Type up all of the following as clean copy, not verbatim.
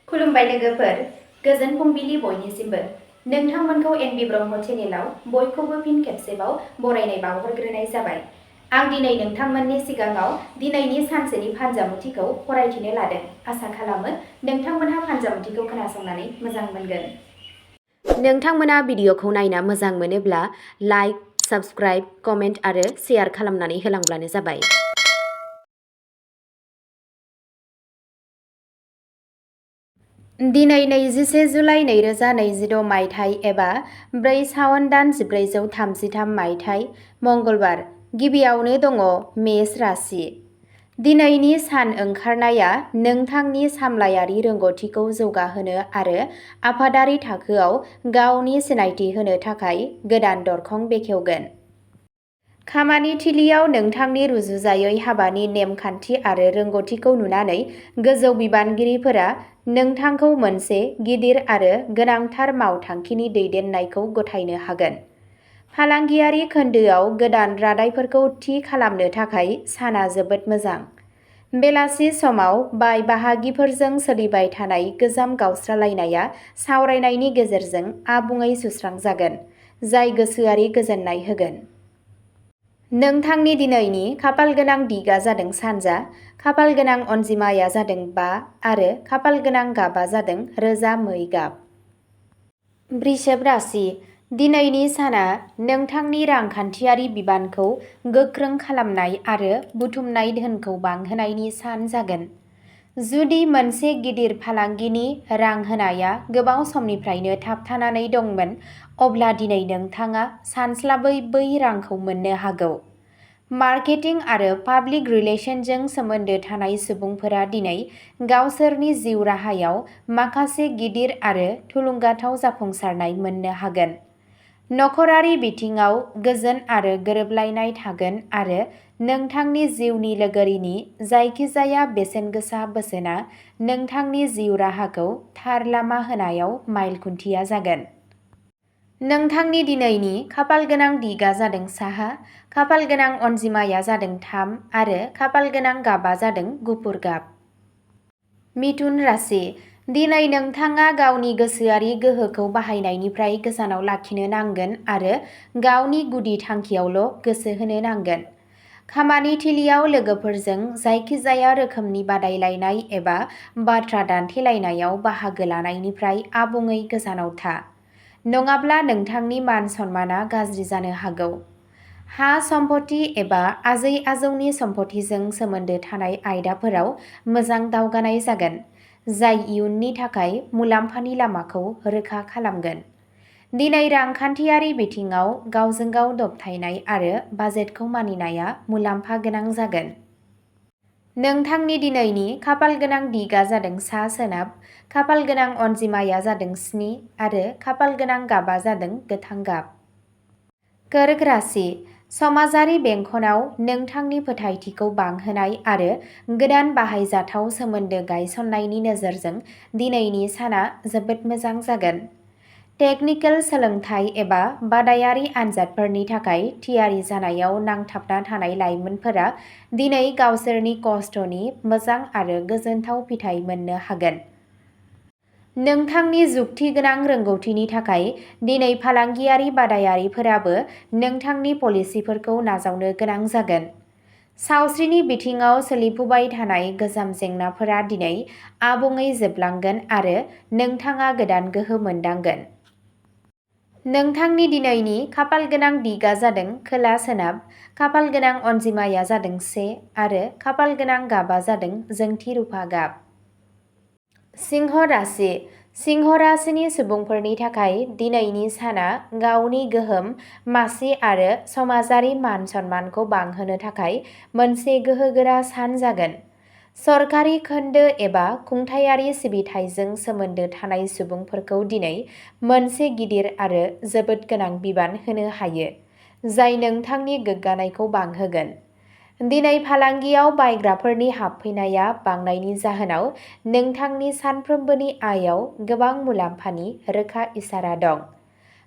खुलुमबाय लोगोफोर, गोजोन फुंबिलि बयनिसिमबो। नोंथांमोनखौ एनबि ब्रह्म चेनेलाव बयखौबो फिन खेबसेबाव बरायनाय बावहरग्रोनाय जाबाय। आं दिनै नोंथांमोननि सिगाङाव दिनैनि सानसेनि फानजामुथिखौ फरायथिनो लादों। आसा खालामो नोंथांमोनहा फानजामुथिखौ खोनासंनानै मोजां मोनगोन। नोंथांमोना भिडिअखौ नायना मोजां मोनोब्ला लाइक, साबस्क्राइब, कमेन्ट आरो शेयार खालामनानै होलांब्लानो जाबाय। दिनै 21 जुलाइ 2026 मायथाइ एबा 4 सावन दान 1433 मायथाइ मंगलबार। गिबियावनो दङ मेष राशि। दिनैनि सान ओंखारनाया नोंथांनि सामलायारि रोंग'थिखौ जौगाहोनो आरो आफादारि थाखोआव गावनि सिनायथि होनो थाखाय गोदान दरखं बेखेवगोन। खामानि थिलियाव नोंथांनि रुजुजायै हाबानि नेमखान्थि आरो रोंग'थिखौ नुनानै गोजौ बिबानगिरिफोरा नोंथांखौ मोनसे गिदिर आरो गोनांथार मावथांखिनि दैदेननायखौ गथायनो हागोन। फालांगियारि खोन्दोआव गोदान रादायफोरखौ थि खालामनो थाखाय साना जोबोद मोजां। बेलासि समाव बाय बाहागिफोरजों सोलिबाय थानाय गोजाम गावस्रालायनाया सावरायनायनि गेजेरजों आबुङै सुस्रांजागोन, जाय गोसोआरि गोजोननाय होगोन। नोंथांनि दिनैनि खाफालगोनां दिगा जादों सानजा, खाफालगोनां अनजिमाया जादों 5 आरो खाफालगोनां गाबा जादों रोजा मै गाब। वृषभ राशि। दिनैनि साना नोंथांनि रांखान्थियारि बिबानखौ गोख्रों खालामनाय आरो बुथुमनाय धोनखौ बांहोनायनि सान जागोन। जुदि मोनसे गिदिर फालांगिनि रां होनाया गोबाव समनिफ्रायनो थाबथानानै दंमोन, अब्ला दिनै नोंथाङा सानस्लाबै बै रांखौ मोननो हागौ। मार्केटिं आरो पाब्लिक रिलेशनजों सोमोन्दो थानाय सुबुंफोरा दिनै गावसोरनि जिउ राहायाव माखासे गिदिर आरो थुलुंगाथाव जाफुंसारनाय मोननो हागोन। नखरारि बिथिङाव गोजोन आरो गोरोबलायनाय थागोन आरो नोंथांनि जिउनि लोगोरिनि जायखिजाया बेसेनगोसा बोसोनआ नोंथांनि जिउ राहाखौ थार लामा होनायाव माइल खुन्थिया जागोन। नोंथांनि दिनैनि खाफालगोनां दिगा जादों साहा, खाफालगोनां अनजिमाया जादों 3 आरो खाफालगोनां गाबा जादों गुफुर गाब। मिथुन राशि। दिनै नोंथाङा गावनि गोसोआरि गोहोखौ बाहायनायनिफ्राय गोजानाव लाखिनो नांगोन आरो गावनि गुदि थांखियावल' गोसो होनो नांगोन। खामानि थिलियाव लोगोफोरजों जायखिजाया रोखोमनि बादायलायनाय एबा बाथ्रा दान्थेलायनायाव बाहागो लानायनिफ्राय आबुङै गोजानाव था, नङाब्ला नोंथांनि मान सन्मानआ गाज्रि जानो हागौ। हा सम्पथि एबा आजै-आजौनि सम्पथिजों सोमोन्दो थानाय आयदाफोराव मोजां दावगानाय जागोन, जाय इयुननि थाखाय मुलाम्फानि लामाखौ रोखा खालामगोन। दिनै रांखान्थियारि बिथिङाव गावजों गाव दबथायनाय आरो बाजेटखौ मानिनाया मुलाम्फा गोनां जागोन। नोंथांनि दिनैनि खाफालगोनां दिगा जादों सा-सोनाब, खाफालगोनां अनजिमाया जादों 7 आरो खाफालगोनां गाबा जादों गोथां गाब। कर्क राशि। समाजारि बेंखनाव नोंथांनि फोथायथिखौ बांहोनाय आरो गोदान बाहायजाथाव सोमोन्दो गायसननायनि नोजोरजों दिनैनि साना जोबोद मोजां जागोन। टेकनिकेल सोलोंथाइ एबा बादायारि आनजादफोरनि थाखाय थियारि जानायाव नांथाबना थानाय लाइमोनफोरा दिनै गावसोरनि खस्थ'नि मोजां आरो गोजोनथाव फिथाय मोननो हागोन। नोंथांनि जुक्तिगोनां रोंग'थिनि थाखाय दिनै फालांगियारि बादायारिफोराबो नोंथांनि पलिसिफोरखौ नाजावनो गोनां जागोन। सावस्रिनि बिथिङाव सोलिफुबाय थानाय गोजाम जेंनाफोरा दिनै आबुङै जोबलांगोन आरो नोंथाङा गोदान गोहो मोनदांगोन। नोंथांनि दिनैनि खाफालगोनां दिगा जादों खोला-सोनाब, खाफालगोनां अनजिमाया जादों 1 आरो खाफालगोनां गाबा जादों जोंथि रुफा गाब। सिंह राशि। सिंह राशिनि सुबुंफोरनि थाखाय दिनैनि साना गावनि गोहोम, मासि आरो समाजारि मान-सन्मानखौ बांहोनो थाखाय मोनसे गोहोगोरा सान जागोन। सरकारि खोन्दो एबा खुंथायारि सिबिथायजों सोमोन्दो थानाय सुबुंफोरखौ दिनै मोनसे गिदिर आरो जोबोद गोनां बिबान होनो हायो, जाय नोंथांनि गोग्गानायखौ बांहोगोन। दिनै फालांगियाव बायग्राफोरनि हाबफैनाया बांनायनि जाहोनाव नोंथांनि सानफ्रोमबोनि आयाव गोबां मुलाम्फानि रोखा इसारा दं।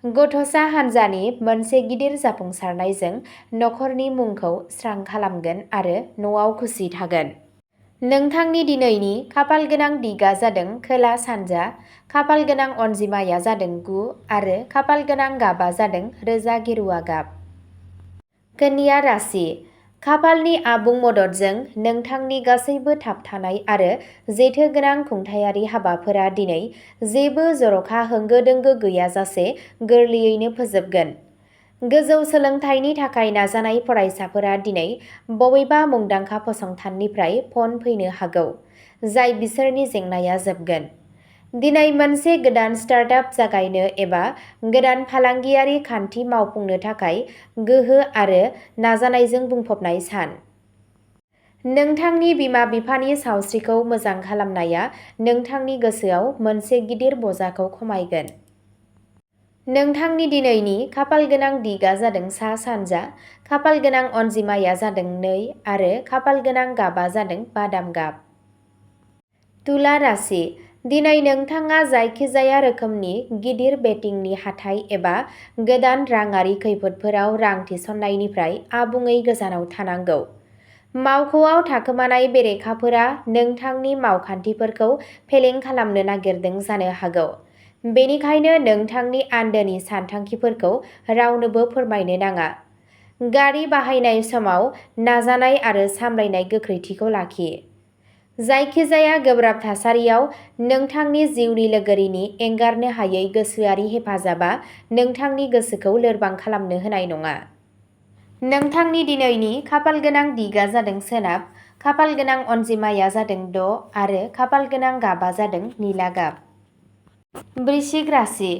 गथ'सा हान्जानि मोनसे गिदिर जाफुंसारनायजों नखरनि मुंखौ स्रां खालामगोन आरो न'आव खुसि थागोन। नोंथांनि दिनैनि खाफाल गोनां दिगा जादों खोला सानजा, खाफाल गोनां अनजिमाया जादों 9 आरो खाफाल गोनां गाबा जादों रोजा गेरुवा गाब। कन्या राशि, खाफालनि आबुं मददजों नोंथांनि गासैबो थाबथानाय आरो जेथो गोनां खुंथायारि हाबाफोरा दिनै जेबो जर'खा होंगो-दोंगो गैयाजासे गोरलैयैनो फोजोबगोन। गोजौ सोलोंथाइनि थाखाय नाजानाय फरायसाफोरा दिनै बबेबा मुंदांखा फसंथाननिफ्राय फन फैनो हागौ, जाय बिसोरनि जेंनाया जोबगोन। दिनै मोनसे गोदान स्टार्टआप जागायनो एबा गोदान फालांगियारि खान्थि मावफुंनो थाखाय गोहो आरो नाजानायजों बुंफबनाय सान। नोंथांनि बिमा-बिफानि सावस्रिखौ मोजां खालामनाया नोंथांनि गोसोआव मोनसे गिदिर बजाखौ खमायगोन। नोंथांनि दिनैनि खाफाल गोनां दिगा जादों सा-सानजा, खाफाल गोनां अनजिमाया जादों 2 आरो खाफाल गोनां गाबा जादों बादाम गाब। तुला राशि, दिनै नोंथाङा जायखिजाया रोखोमनि गिदिर बेटिंनि हाथाइ एबा गोदान राङारि खैफोदफोराव रां थिसननायनिफ्राय आबुङै गोजानाव थानांगौ। मावख'आव थाखोमानाय बेरेखाफोरा नोंथांनि मावखान्थिफोरखौ फेलें खालामनो नागिरदों जानो हागौ। बेनिखायनो नोंथांनि आन्दोनि सानथांखिफोरखौ रावनोबो फोरमायनो नाङा। गारि बाहायनाय समाव नाजानाय आरो सामलायनाय गोख्रैथिखौ लाखि। जायखिजाया गोब्राब थासारियाव नोंथांनि जिउनि लोगोरिनि एंगारनो हायै गोसोआरि हेफाजाबा नोंथांनि गोसोखौ लोरबां खालामनो होनाय नङा। नोंथांनि दिनैनि खाफाल गोनां दिगा जादों सोनाब, खाफाल गोनां अनजिमाया जादों 6 आरो खाफाल गोनां गाबा जादों निला गाब। वृश्चिक राशि,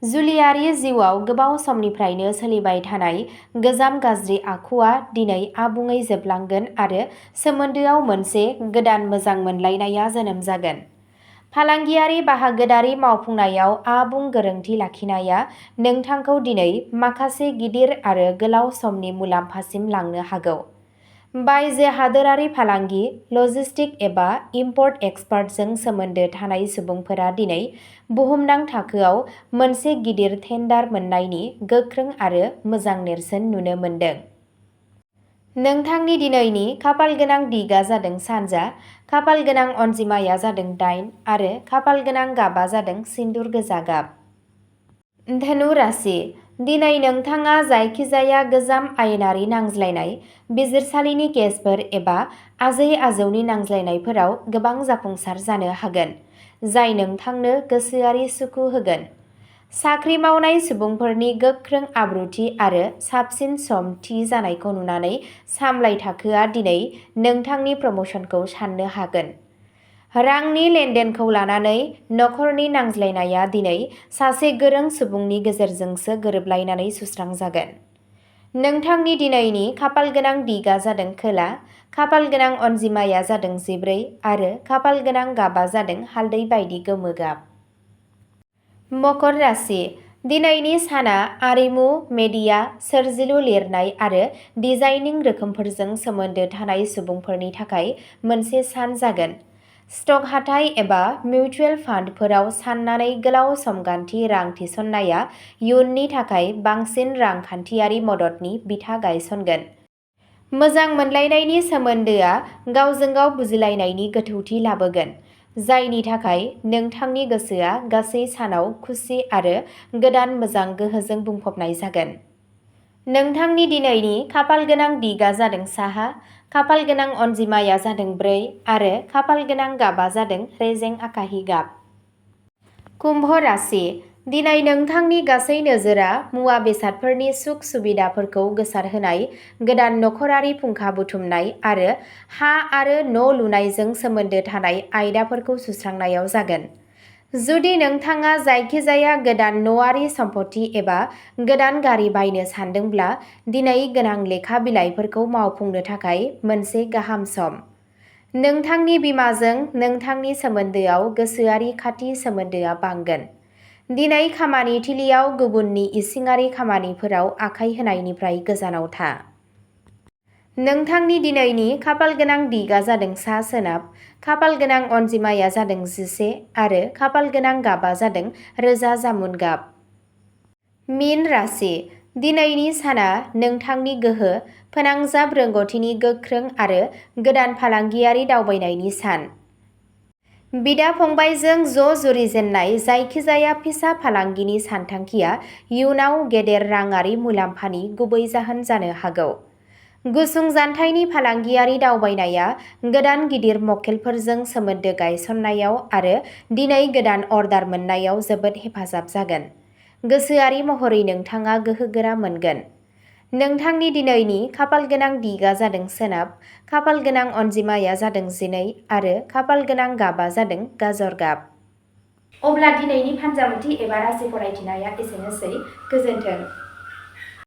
जुलियारि जिउआव गोबाव समनिफ्रायनो सोलिबाय थानाय गोजाम गाज्रि आखुआ दिनै आबुङै जोबलांगोन आरो सोमोन्दोआव मोनसे गोदान मोजां मोनलायनाया जोनोम जागोन। फालांगियारि बाहागोदारी मावफुंनायाव आबुं गोरोंथि लाखिनाया नोंथांखौ दिनै माखासे गिदिर आरो गोलाव समनि मुलाम्फासिम लांनो हागौ। बायजो हादोरारि फालांगि, लजिस्टिक एबा इम्पर्ट एक्सपार्टजों सोमोन्दो थानाय सुबुंफोरा दिनै बुहुमनां थाखोआव मोनसे गिदिर टेन्डार मोन्नायनि गोख्रों आरो मोजां नेरसोन नुनो मोन्दों। नोंथांनि दिनैनि खाफाल गोनां दिगा जादों सानजा, खाफाल गोनां अनजिमाया जादों 8 आरो खाफाल गोनां गाबा जादों सिन्दुर गोजा गाब। धनु राशि, दिनै नोंथाङा जायखिजाया गोजाम आयेनारि नांज्लायनाय, बिजिरसालिनि केसफोर एबा आजै-आजौनि नांज्लायनायफोराव गोबां जाफुंसार जानो हागोन, जाय नोंथांनो गोसोआरि सुखु होगोन। साख्रि मावनाय सुबुंफोरनि गोख्रों आब्रुथि आरो साबसिन सम थि जानायखौ नुनानै सामलाय थाखोआ दिनै नोंथांनि प्रमोशनखौ साननो हागोन। रांनि लेनदेनखौ लानानै नखरनि नांज्लायनाया दिनै सासे गोरों सुबुंनि गेजेरजोंसो गोरोबलायनानै सुस्रांजागोन। नोंथांनि दिनैनि खाफाल गोनां दिगा जादों खोला, खाफाल गोनां अनजिमाया जादों 14 आरो खाफाल गोनां गाबा जादों हालदै बायदि गोमो गाब। मकर राशि, दिनैनि साना आरिमु, मेडिया, सोरजिलु लिरनाय आरो डिजाइनिं रोखोमफोरजों सोमोन्दो थानाय सुबुंफोरनि थाखाय मोनसे सान जागोन। स्टक हाथाइ एबा मिउचुएल फान्डफोराव साननानै गोलाव समगान्थि रां थिसननाया इयुननि थाखाय बांसिन रांखान्थियारि मददनि बिथा गायसनगोन। मोजां मोनलायनायनि सोमोन्दोआ गावजों-गाव बुजिलायनायनि गोथौथि लाबोगोन, जायनि थाखाय नोंथांनि गोसोआ गासै सानाव खुसि आरो गोदान मोजां गोहोजों बुंफबनाय जागोन। नोंथांनि दिनैनि खाफाल गोनां दिगा जादों साहा, खाफाल गोनां अनजिमाया जादों 4 आरो खाफाल गोनां गाबा जादों रेजें आकाहि गाब। कुम्भ राशि, दिनै नोंथांनि गासै नोजोरा मुवा-बेसादफोरनि सुख-सुबिदाफोरखौ गोसारहोनाय, गोदान नखरारि फुंखा बुथुमनाय आरो हा आरो न' लुनायजों सोमोन्दो थानाय आयदाफोरखौ सुस्रांनायाव जागोन। जुदि नोंथाङा जायखिजाया गोदान न'आरि सम्पथि एबा गोदान गारि बायनो सानदोंब्ला दिनै गोनां लेखा बिलाइफोरखौ मावफुंनो थाखाय मोनसे गाहाम सम। नोंथांनि बिमाजों नोंथांनि सोमोन्दोआव गोसोआरि खाथि सोमोन्दोआ बांगोन। दिनै खामानि थिलियाव गुबुननि इसिङारि खामानिफोराव आखाइ होनायनिफ्राय गोजानाव था। नोंथांनि दिनैनि खाफाल गोनां दिगा जादों सा-सोनाब, खाफाल गोनां अनजिमाया जादों 11 आरो खाफाल गोनां गाबा जादों रोजा जामुन गाब। मीन राशि, दिनैनि साना नोंथांनि गोहो, फोनांजाब रोंग'थिनि गोख्रों आरो गोदान फालांगियारि दावबायनायनि सान। बिदा-फंबायजों जुरिजेननाय जायखिजाया फिसा फालांगिनि सानथांखिया इयुनाव गेदेर राङारि मुलाम्फानि गुबै जाहोन जानो हागौ। गुसुं जानथायनि फालांगियारि दावबायनाया गोदान गिदिर मक्केलफोरजों सोमोन्दो गायसननायाव आरो दिनै गोदान अर्डार मोननायाव जोबोद हेफाजाब जागोन। गोसोआरि महरै नोंथाङा गोहोगोरा मोनगोन। नोंथांनि दिनैनि खाफालगोनां दिगआ जादों सोनाब, खाफालगोनां अनजिमाया जादों 12 आरो खाफालगोनां गाबआ जादों गाजर गाब। अब्ला दिनैनि फानजामुथि एबा राशि फरायथिनाया एसेनोसै। गोजोन्थों।